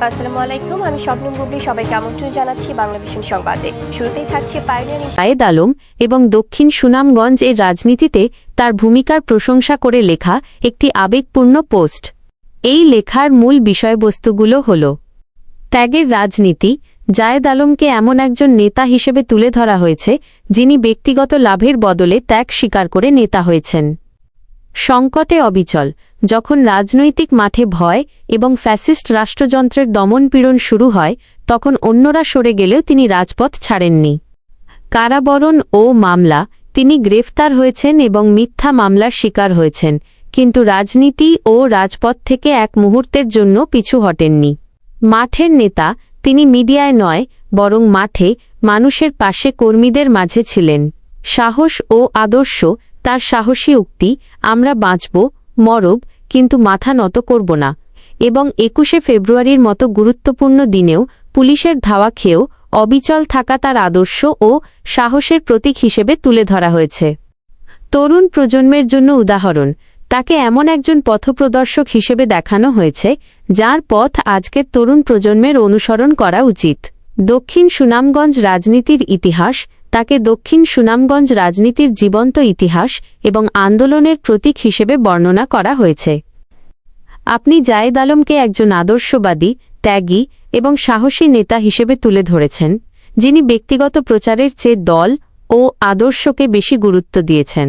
আসসালামু আলাইকুম, আমি স্বপ্নম বুবলি। সবাইকে আমন্ত্রণ জানাচ্ছি বাংলা ভিশন সংবাদে। শুরুতেই থাকছে পাইওনিয়ার জায়েদ আলম এবং দক্ষিণ সুনামগঞ্জ এর রাজনীতিতে তার ভূমিকার প্রশংসা করে লেখা একটি আবেগপূর্ণ পোস্ট। এই লেখার মূল বিষয়বস্তুগুলো হল: ত্যাগের রাজনীতি। জায়েদ আলমকে এমন একজন নেতা হিসেবে তুলে ধরা হয়েছে যিনি ব্যক্তিগত লাভের বদলে ত্যাগ স্বীকার করে নেতা হয়েছেন। সংকটে অবিচল। যখন রাজনৈতিক মাঠে ভয় এবং ফ্যাসিস্ট রাষ্ট্রযন্ত্রের দমনপীড়ন শুরু হয়, তখন অন্যরা সরে গেলেও তিনি রাজপথ ছাড়েননি। কারাবরণ ও মামলা। তিনি গ্রেফতার হয়েছেন এবং মিথ্যা মামলার শিকার হয়েছেন, কিন্তু রাজনীতি ও রাজপথ থেকে এক মুহূর্তের জন্য পিছু হটেননি। মাঠের নেতা। তিনি মিডিয়ায় নয়, বরং মাঠে মানুষের পাশে কর্মীদের মাঝে ছিলেন। সাহস ও আদর্শ। তার সাহসী উক্তি, আমরা বাঁচব, মরব, কিন্তু মাথা নত করব না। এবং ২১শে ফেব্রুয়ারির মতো গুরুত্বপূর্ণ দিনেও পুলিশের ধাওয়া খেয়েও অবিচল থাকা তার আদর্শ ও সাহসের প্রতীক হিসেবে তুলে ধরা হয়েছে। তরুণ প্রজন্মের জন্য উদাহরণ। তাকে এমন একজন পথপ্রদর্শক হিসেবে দেখানো হয়েছে যার পথ আজকের তরুণ প্রজন্মের অনুসরণ করা উচিত। দক্ষিণ সুনামগঞ্জ রাজনীতির ইতিহাস। তাকে দক্ষিণ সুনামগঞ্জ রাজনীতির জীবন্ত ইতিহাস এবং আন্দোলনের প্রতীক হিসেবে বর্ণনা করা হয়েছে। আপনি জায়েদ আলমকে একজন আদর্শবাদী, ত্যাগী এবং সাহসী নেতা হিসেবে তুলে ধরেছেন, যিনি ব্যক্তিগত প্রচারের চেয়ে দল ও আদর্শকে বেশি গুরুত্ব দিয়েছেন।